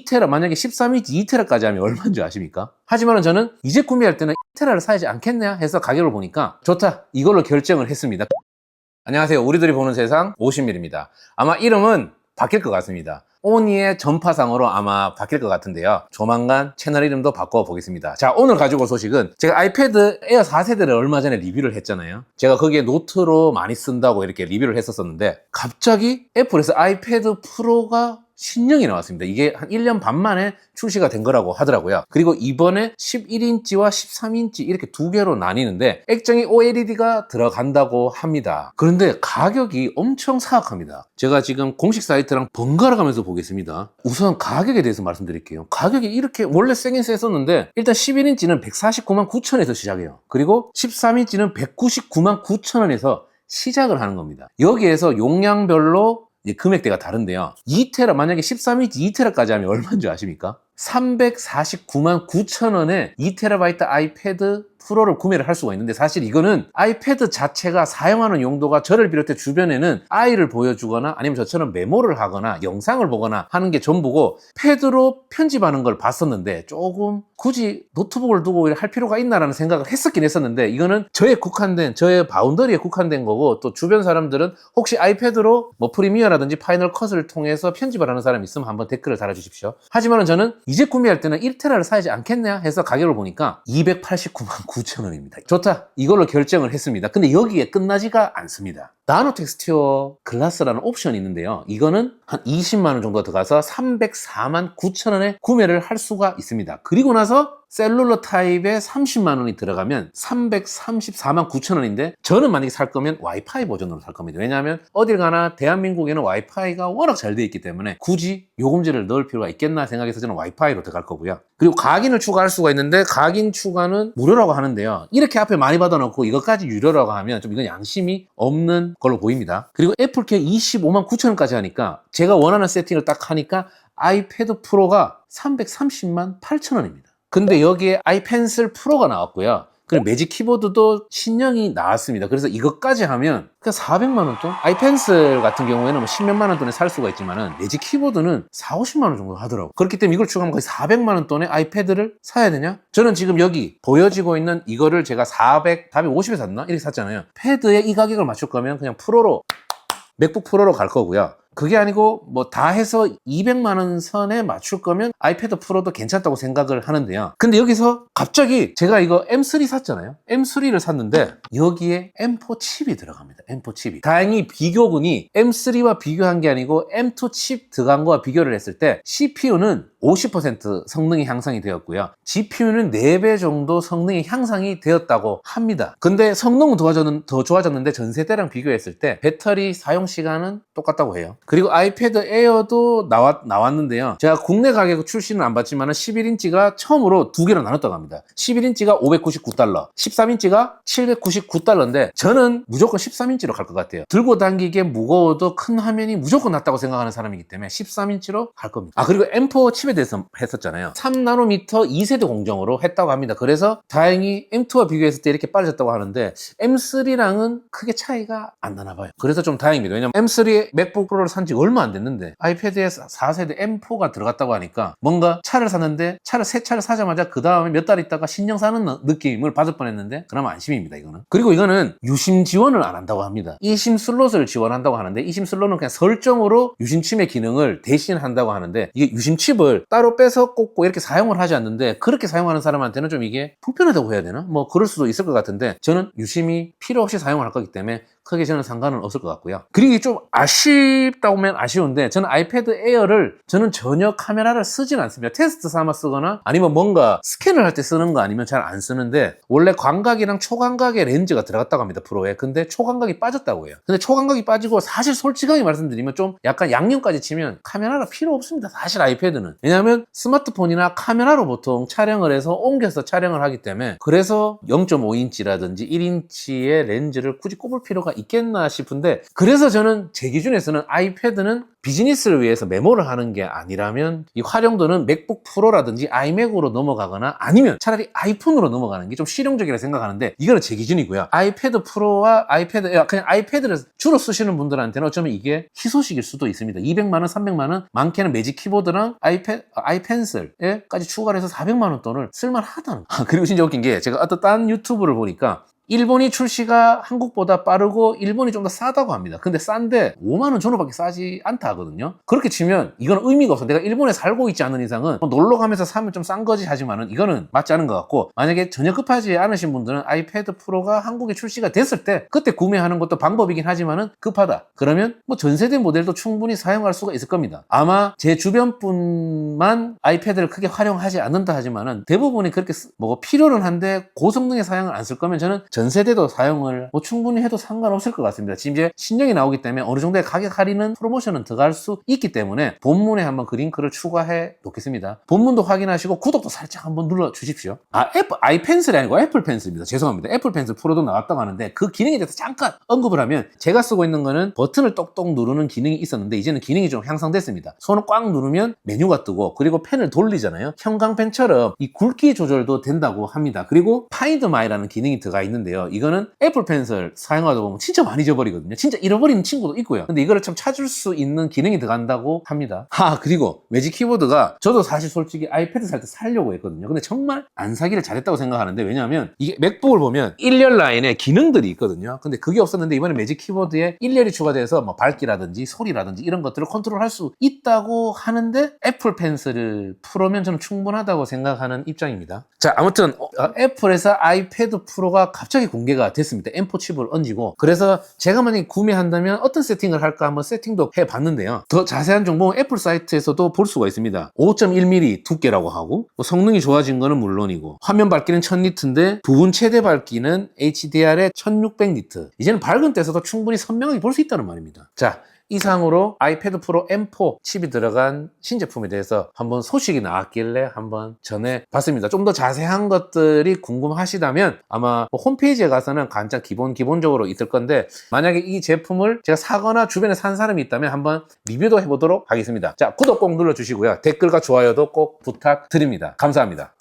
2테라 만약에 13인치 2테라까지 하면 얼마인 줄 아십니까? 하지만 저는 이제 구매할 때는 2테라를 사야지 않겠냐 해서 가격을 보니까 좋다, 이걸로 결정을 했습니다. 안녕하세요, 우리들이 보는 세상 50mm입니다. 아마 이름은 바뀔 것 같습니다. 오니의 전파상으로 아마 바뀔 것 같은데요, 조만간 채널 이름도 바꿔보겠습니다. 자, 오늘 가지고 올 소식은 제가 아이패드 에어 4세대를 얼마 전에 리뷰를 했잖아요. 제가 거기에 노트로 많이 쓴다고 이렇게 리뷰를 했었는데 갑자기 애플에서 아이패드 프로가 신형이 나왔습니다. 이게 한 1년 반 만에 출시가 된 거라고 하더라고요. 그리고 이번에 11인치와 13인치 이렇게 두 개로 나뉘는데 액정이 OLED가 들어간다고 합니다. 그런데 가격이 엄청 사악합니다. 제가 지금 공식 사이트랑 번갈아 가면서 보겠습니다. 우선 가격에 대해서 말씀드릴게요. 가격이 이렇게 원래 세긴 셌었는데 일단 11인치는 149만 9천에서 시작해요. 그리고 13인치는 199만 9천원에서 시작을 하는 겁니다. 여기에서 용량별로 금액대가 다른데요, 2테라 만약에 13인치 2테라까지 하면 얼마인 줄 아십니까? 349만 9천원에 2TB 아이패드 프로를 구매를 할 수가 있는데, 사실 이거는 아이패드 자체가 사용하는 용도가 저를 비롯해 주변에는 아이를 보여주거나 아니면 저처럼 메모를 하거나 영상을 보거나 하는 게 전부고, 패드로 편집하는 걸 봤었는데 조금 굳이 노트북을 두고 할 필요가 있나라는 생각을 했었긴 했었는데, 이거는 저의 바운더리에 국한된 거고, 또 주변 사람들은 혹시 아이패드로 뭐 프리미어라든지 파이널 컷을 통해서 편집을 하는 사람이 있으면 한번 댓글을 달아주십시오. 하지만은 저는 이제 구매할 때는 1테라를 사야지 않겠냐 해서 가격을 보니까 289만 9천원입니다. 좋다, 이걸로 결정을 했습니다. 근데 여기에 끝나지가 않습니다. 나노 텍스처 글라스라는 옵션이 있는데요, 이거는 한 20만원 정도 들어가서 304만 9천원에 구매를 할 수가 있습니다. 그리고 나서 셀룰러 타입에 30만원이 들어가면 334만 9천원인데, 저는 만약에 살 거면 와이파이 버전으로 살 겁니다. 왜냐하면 어딜 가나 대한민국에는 와이파이가 워낙 잘 되어 있기 때문에 굳이 요금제를 넣을 필요가 있겠나 생각해서 저는 와이파이로 들어갈 거고요. 그리고 각인을 추가할 수가 있는데, 각인 추가는 무료라고 하는데요, 이렇게 앞에 많이 받아놓고 이것까지 유료라고 하면 좀 이건 양심이 없는 걸로 보입니다. 그리고 애플케어 25만 9천원까지 하니까 제가 원하는 세팅을 딱 하니까 아이패드 프로가 330만 8천원입니다. 근데 여기에 아이펜슬 프로가 나왔고요, 그리고 매직 키보드도 신형이 나왔습니다. 그래서 이것까지 하면 그냥 400만원 돈? 아이펜슬 같은 경우에는 뭐 10몇만원 돈에 살 수가 있지만은 매직 키보드는 4, 50만원 정도 하더라고요. 그렇기 때문에 이걸 추가하면 거의 400만원 돈에 아이패드를 사야 되냐? 저는 지금 여기 보여지고 있는 이거를 제가 450에 샀나? 이렇게 샀잖아요. 패드에 이 가격을 맞출 거면 그냥 프로로, 맥북 프로로 갈 거고요. 그게 아니고 뭐 다 해서 200만원 선에 맞출 거면 아이패드 프로도 괜찮다고 생각을 하는데요. 근데 여기서 갑자기 제가 이거 M3 샀잖아요. M3를 샀는데 여기에 M4 칩이 들어갑니다. M4 칩이. 다행히 비교군이 M3와 비교한 게 아니고 M2 칩 들어간 거와 비교를 했을 때 CPU는 50% 성능이 향상이 되었고요, GPU는 4배 정도 성능이 향상이 되었다고 합니다. 근데 성능은 더 좋아졌는데 전세대랑 비교했을 때 배터리 사용 시간은 똑같다고 해요. 그리고 아이패드 에어도 나왔는데요, 제가 국내 가격 출시는 안 받지만 11인치가 처음으로 두 개로 나눴다고 합니다. 11인치가 599달러, 13인치가 799달러인데 저는 무조건 13인치로 갈 것 같아요. 들고 당기기에 무거워도 큰 화면이 무조건 낫다고 생각하는 사람이기 때문에 13인치로 갈 겁니다. 그리고 M4 칩에 대해서 했었잖아요. 3나노미터 2세대 공정으로 했다고 합니다. 그래서 다행히 M2와 비교했을 때 이렇게 빠르졌다고 하는데 M3랑은 크게 차이가 안 나나 봐요. 그래서 좀 다행입니다. 왜냐면 M3 맥북 프로를 산 지 얼마 안 됐는데 아이패드에 4세대 M4가 들어갔다고 하니까 뭔가 차를 샀는데 새 차를 사자마자 그 다음에 몇 달 있다가 신형 사는 느낌을 받을 뻔했는데, 그러면 안심입니다, 이거는. 그리고 이거는 유심 지원을 안 한다고 합니다. eSIM 슬롯을 지원한다고 하는데, eSIM 슬롯은 그냥 설정으로 유심 칩의 기능을 대신한다고 하는데, 이게 유심 칩을 따로 빼서 꽂고 이렇게 사용을 하지 않는데, 그렇게 사용하는 사람한테는 좀 이게 불편하다고 해야 되나? 뭐 그럴 수도 있을 것 같은데, 저는 유심이 필요 없이 사용을 할 거기 때문에 크게 저는 상관은 없을 것 같고요. 그리고 좀 아쉽다고 하면 아쉬운데, 저는 아이패드 에어를 저는 전혀 카메라를 쓰진 않습니다. 테스트 삼아 쓰거나 아니면 뭔가 스캔을 할 때 쓰는 거 아니면 잘 안 쓰는데, 원래 광각이랑 초광각의 렌즈가 들어갔다고 합니다, 프로에. 근데 초광각이 빠졌다고 해요. 근데 초광각이 빠지고, 사실 솔직하게 말씀드리면 좀 약간 양념까지 치면 카메라가 필요 없습니다, 사실 아이패드는. 왜냐하면 스마트폰이나 카메라로 보통 촬영을 해서 옮겨서 촬영을 하기 때문에, 그래서 0.5인치라든지 1인치의 렌즈를 굳이 꼽을 필요가 있겠나 싶은데, 그래서 저는 제 기준에서는 아이패드는 비즈니스를 위해서 메모를 하는 게 아니라면 이 활용도는 맥북 프로라든지 아이맥으로 넘어가거나 아니면 차라리 아이폰으로 넘어가는 게 좀 실용적이라 생각하는데, 이거는 제 기준이고요. 아이패드 프로와 그냥 아이패드를 주로 쓰시는 분들한테는 어쩌면 이게 희소식일 수도 있습니다. 200만 원, 300만 원, 많게는 매직 키보드랑 아이펜슬에까지 추가를 해서 400만 원 돈을 쓸만하다는. 그리고 진짜 웃긴 게, 제가 어떤 딴 유튜브를 보니까 일본이 출시가 한국보다 빠르고 일본이 좀 더 싸다고 합니다. 근데 싼데 5만 원 전후밖에 싸지 않다 하거든요. 그렇게 치면 이건 의미가 없어. 내가 일본에 살고 있지 않은 이상은 놀러 가면서 사면 좀 싼 거지 하지만은 이거는 맞지 않은 것 같고, 만약에 전혀 급하지 않으신 분들은 아이패드 프로가 한국에 출시가 됐을 때 그때 구매하는 것도 방법이긴 하지만은 급하다 그러면 뭐 전세대 모델도 충분히 사용할 수가 있을 겁니다. 아마 제 주변 분만 아이패드를 크게 활용하지 않는다 하지만은 대부분이 그렇게 뭐 필요는 한데 고성능의 사양을 안 쓸 거면 저는 전세대도 사용을 뭐 충분히 해도 상관없을 것 같습니다. 지금 이제 신형이 나오기 때문에 어느 정도의 가격 할인은 프로모션은 들어갈 수 있기 때문에 본문에 한번 그 링크를 추가해 놓겠습니다. 본문도 확인하시고 구독도 살짝 한번 눌러 주십시오. 아이펜슬이 아니고 애플 펜슬입니다. 죄송합니다. 애플 펜슬 프로도 나왔다고 하는데 그 기능에 대해서 잠깐 언급을 하면, 제가 쓰고 있는 거는 버튼을 똑똑 누르는 기능이 있었는데 이제는 기능이 좀 향상됐습니다. 손을 꽉 누르면 메뉴가 뜨고, 그리고 펜을 돌리잖아요. 형광펜처럼 이 굵기 조절도 된다고 합니다. 그리고 파인드 마이라는 기능이 들어가 있는데 이거는 애플 펜슬 사용하다 보면 진짜 많이 잊어버리거든요. 진짜 잃어버리는 친구도 있고요. 근데 이거를 참 찾을 수 있는 기능이 들어간다고 합니다. 그리고 매직 키보드가, 저도 사실 솔직히 아이패드 살 때 사려고 했거든요. 근데 정말 안 사기를 잘했다고 생각하는데, 왜냐하면 이게 맥북을 보면 1열 라인에 기능들이 있거든요. 근데 그게 없었는데 이번에 매직 키보드에 1열이 추가돼서 뭐 밝기라든지 소리라든지 이런 것들을 컨트롤할 수 있다고 하는데, 애플 펜슬 프로면 저는 충분하다고 생각하는 입장입니다. 자, 아무튼 애플에서 아이패드 프로가 갑자기 공개가 됐습니다. M4 칩을 얹고. 그래서 제가 만약에 구매한다면 어떤 세팅을 할까 한번 세팅도 해봤는데요. 더 자세한 정보는 애플 사이트에서도 볼 수가 있습니다. 5.1mm 두께라고 하고, 뭐 성능이 좋아진 거는 물론이고, 화면 밝기는 1000니트인데 부분 최대 밝기는 HDR에 1600니트. 이제는 밝은 데서도 충분히 선명하게 볼 수 있다는 말입니다. 자, 이상으로 아이패드 프로 M4 칩이 들어간 신제품에 대해서 한번 소식이 나왔길래 한번 전해봤습니다. 좀 더 자세한 것들이 궁금하시다면 아마 홈페이지에 가서는 간장 기본적으로 있을 건데, 만약에 이 제품을 제가 사거나 주변에 산 사람이 있다면 한번 리뷰도 해보도록 하겠습니다. 자, 구독 꼭 눌러주시고요. 댓글과 좋아요도 꼭 부탁드립니다. 감사합니다.